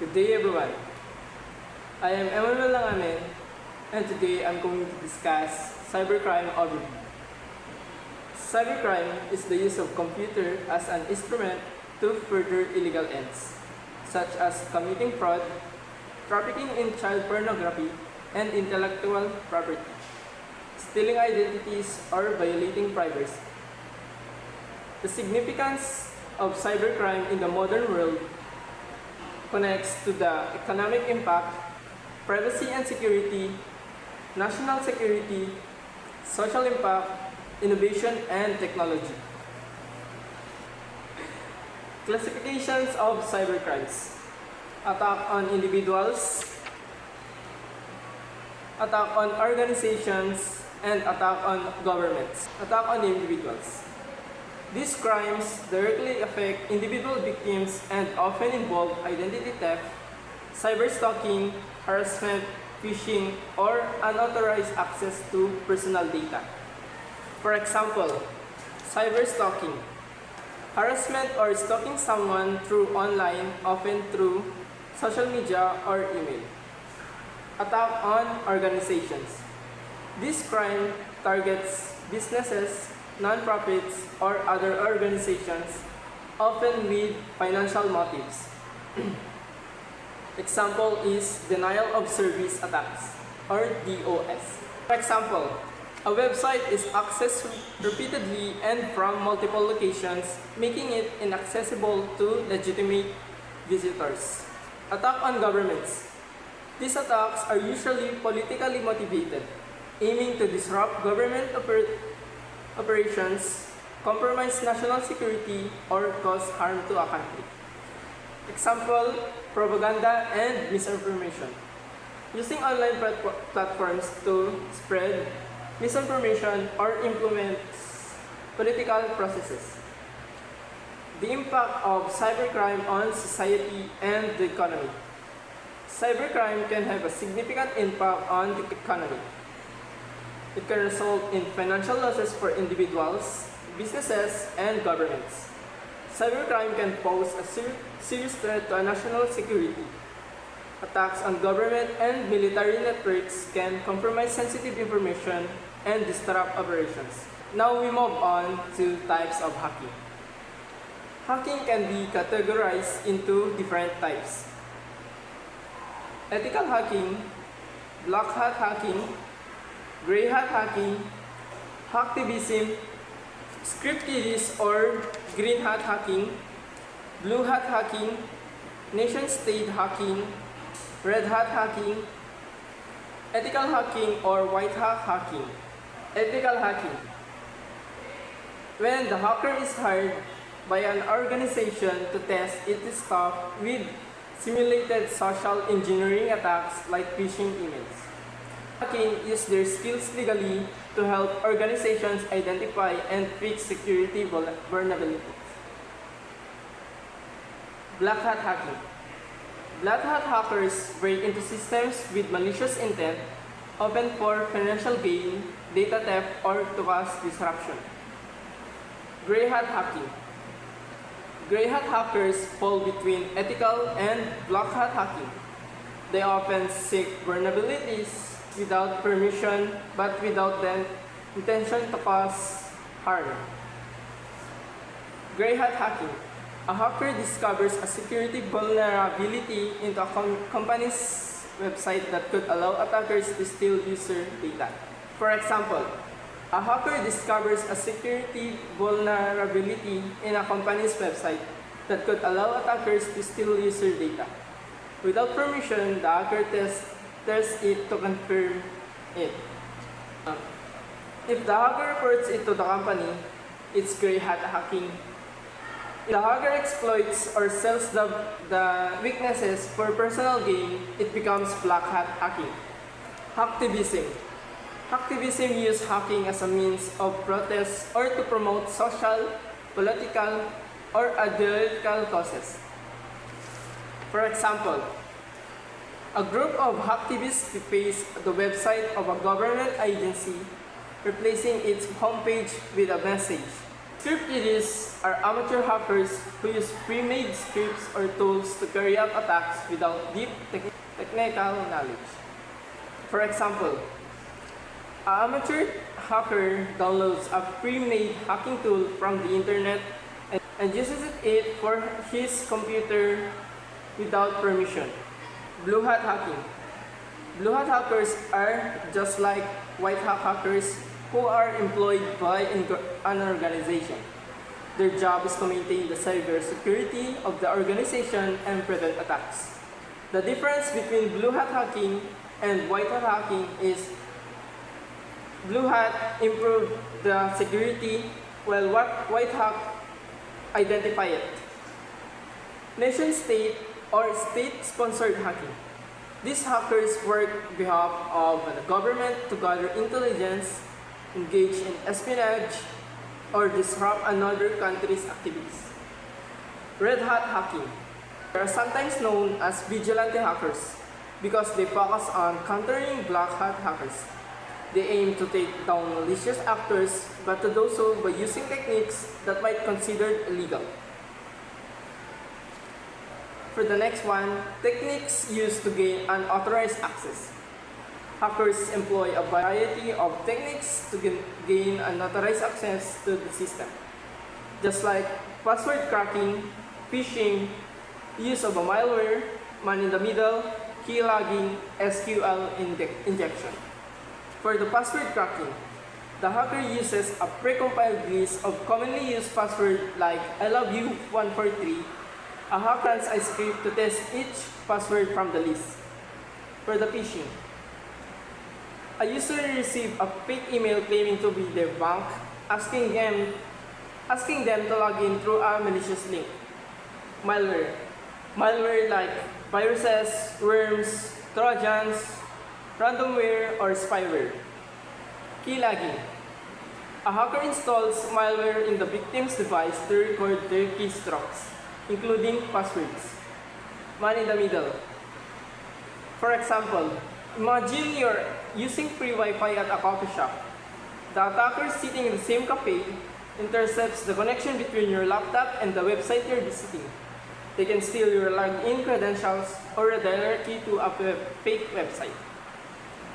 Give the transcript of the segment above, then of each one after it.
Good day everyone. I am Emmanuel Langamen and today I'm going to discuss cybercrime overview. Cybercrime is the use of computer as an instrument to further illegal ends, such as committing fraud, trafficking in child pornography, and intellectual property, stealing identities, or violating privacy. The significance of cybercrime in the modern world connects to the economic impact, privacy and security, national security, social impact, innovation, and technology. Classifications of cybercrimes: attack on individuals, attack on organizations, and attack on governments. Attack on individuals. These crimes directly affect individual victims and often involve identity theft, cyberstalking, harassment, phishing, or unauthorized access to personal data. For example, cyberstalking, harassment or stalking someone through online, often through social media or email. Attack on organizations. This crime targets businesses, non-profits, or other organizations, often with financial motives. Example is denial of service attacks, or DOS. For example, a website is accessed repeatedly and from multiple locations, making it inaccessible to legitimate visitors. Attack on governments. These attacks are usually politically motivated, aiming to disrupt government operations, compromise national security, or cause harm to a country. Example, propaganda and misinformation. Using online platforms to spread misinformation or implement political processes. The impact of cybercrime on society and the economy. Cybercrime can have a significant impact on the economy. It can result in financial losses for individuals, businesses, and governments. Cybercrime can pose a serious threat to national security. Attacks on government and military networks can compromise sensitive information and disrupt operations. Now we move on to types of hacking. Hacking can be categorized into different types: ethical hacking, black hat hacking, gray hat hacking, hacktivism, script kiddies or green hat hacking, blue hat hacking, nation state hacking, red hat hacking, ethical hacking or white hat hacking. Ethical hacking. When the hacker is hired by an organization to test its stuff with simulated social engineering attacks like phishing emails. Hacking use their skills legally to help organizations identify and fix security vulnerabilities. Black hat hacking. Black hat hackers break into systems with malicious intent, often for financial gain, data theft, or to cause disruption. Gray hat hacking. Gray hat hackers fall between ethical and black hat hacking. They often seek vulnerabilities without permission but without the intention to cause harm. Gray hat hacking. A hacker discovers a security vulnerability into a company's website that could allow attackers to steal user data. For example, a hacker discovers a security vulnerability in a company's website that could allow attackers to steal user data. Without permission, the hacker tests it to confirm it. If the hacker reports it to the company, it's gray hat hacking. If the hacker exploits or sells the weaknesses for personal gain, it becomes black hat hacking. Hacktivism. Hacktivism uses hacking as a means of protest or to promote social, political, or ideological causes. For example, a group of hacktivists deface the website of a government agency, replacing its homepage with a message Script kiddies are amateur hackers who use pre-made scripts or tools to carry out attacks without deep technical knowledge. For example, an amateur hacker downloads a pre-made hacking tool from the internet and uses it for his computer without permission. Blue hat hacking. Blue hat hackers are just like white hat hackers who are employed by an organization. Their job is to maintain the cyber security of the organization and prevent attacks. The difference between blue hat hacking and white hat hacking is blue hat improve the security while white hat identify it. Nation state or state-sponsored hacking. These hackers work on behalf of the government to gather intelligence, engage in espionage, or disrupt another country's activities. Red hat hacking. They are sometimes known as vigilante hackers because they focus on countering black hat hackers. They aim to take down malicious actors, but to do so by using techniques that might be considered illegal. For the next one, techniques used to gain unauthorized access. Hackers employ a variety of techniques to gain unauthorized access to the system, just like password cracking, phishing, use of a malware, man-in-the-middle, key logging, SQL injection. For the password cracking, the hacker uses a precompiled list of commonly used passwords like I love you 143. A hacker runs a script to test each password from the list. For the phishing, a user receives a fake email claiming to be their bank, asking them to log in through a malicious link. Malware like viruses, worms, trojans, ransomware, or spyware. Key logging. A hacker installs malware in the victim's device to record their keystrokes, including passwords. Man in the middle. For example, imagine you're using free Wi-Fi at a coffee shop. The attacker sitting in the same cafe intercepts the connection between your laptop and the website you're visiting. They can steal your login credentials or redirect you to a fake website.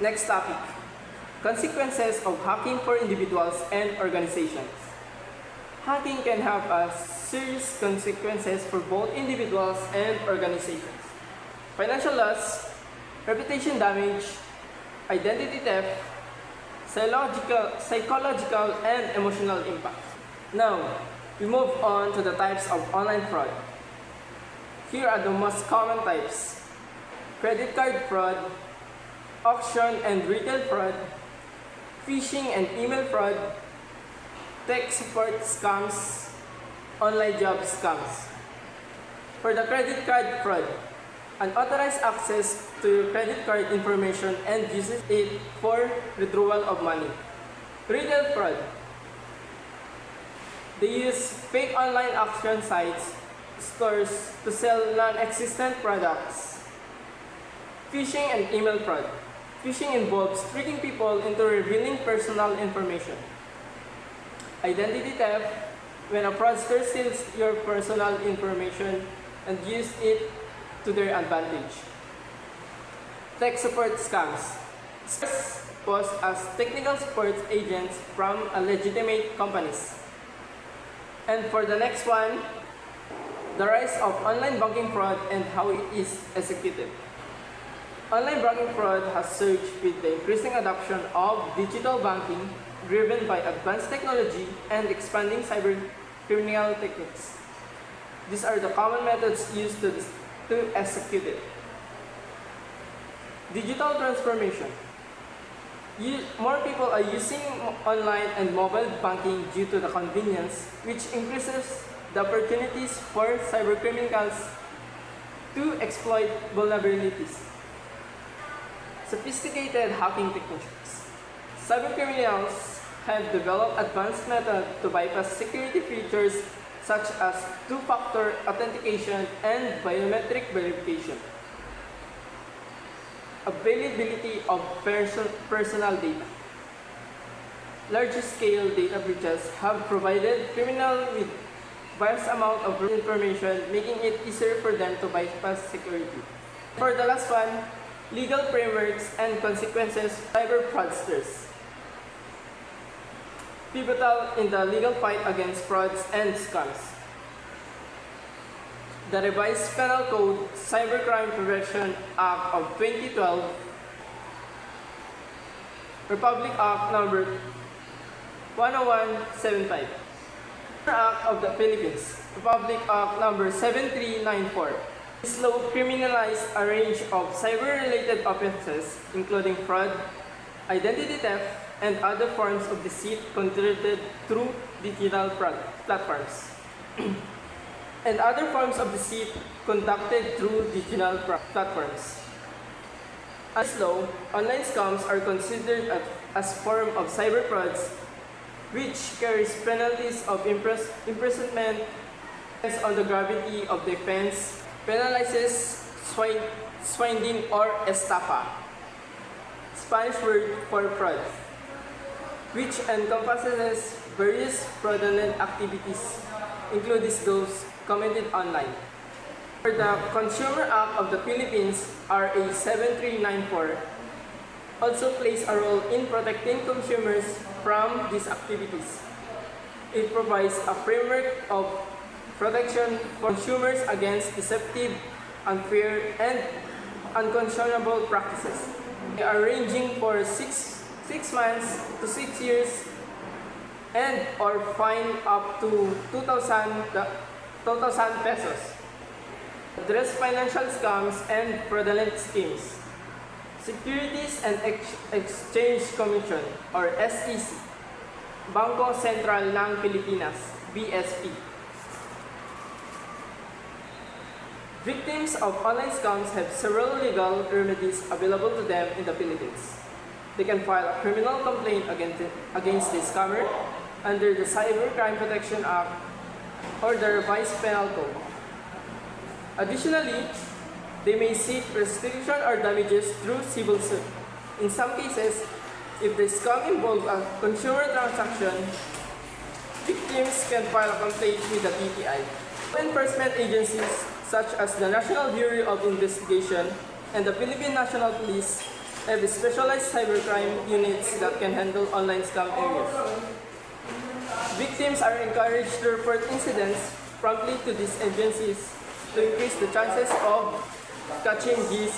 Next topic. Consequences of hacking for individuals and organizations. Hacking can have serious consequences for both individuals and organizations. Financial loss, reputation damage, identity theft, psychological and emotional impact. Now, we move on to the types of online fraud. Here are the most common types: credit card fraud, auction and retail fraud, phishing and email fraud, tech support scams, online job scams. For the credit card fraud, unauthorized access to your credit card information and uses it for withdrawal of money. Retail fraud. They use fake online auction sites, stores to sell non-existent products. Phishing and email fraud. Phishing involves tricking people into revealing personal information. Identity theft, when a fraudster steals your personal information and uses it to their advantage. Tech support scams. Scams pose as technical support agents from legitimate companies. And for the next one, the rise of online banking fraud and how it is executed. Online banking fraud has surged with the increasing adoption of digital banking driven by advanced technology and expanding cyber criminal techniques. These are the common methods used to execute it. Digital transformation. More people are using online and mobile banking due to the convenience, which increases the opportunities for cybercriminals to exploit vulnerabilities. Sophisticated hacking techniques. Cybercriminals have developed advanced methods to bypass security features such as two-factor authentication and biometric verification. Availability of personal data. large-scale data breaches have provided criminals with vast amount of information, making it easier for them to bypass security. For the last one, legal frameworks and consequences of cyber fraudsters. Pivotal in the legal fight against frauds and scams. The revised Penal Code Cybercrime Prevention Act of 2012, Republic Act number 10175, Act of the Philippines, Republic Act number 7394. This law criminalized a range of cyber-related offenses, including fraud, identity theft, and other forms of deceit conducted through digital platforms. And other forms of deceit conducted through digital platforms. As law, online scams are considered as form of cyber frauds, which carries penalties of imprisonment based on the gravity of the offense, penalizes swindling or estafa, Spanish word for fraud, which encompasses various fraudulent activities, including those committed online. For the Consumer Act of the Philippines, RA 7394, also plays a role in protecting consumers from these activities. It provides a framework of protection for consumers against deceptive, unfair, and unconscionable practices. They are ranging for 6 months to 6 years and or fine up to 2,000 pesos. Address financial scams and fraudulent schemes. Securities and Exchange Commission or SEC, Bangko Sentral ng Pilipinas, BSP. Victims of online scams have several legal remedies available to them in the Philippines. They can file a criminal complaint against the scammer under the Cybercrime Protection Act or the revised Penal Code. Additionally, they may seek restitution or damages through civil suit. In some cases, if the scam involves a consumer transaction, victims can file a complaint with the TTI. Law enforcement agencies such as the National Bureau of Investigation and the Philippine National Police have specialized cybercrime units that can handle online scam areas. Victims are encouraged to report incidents promptly to these agencies to increase the chances of catching these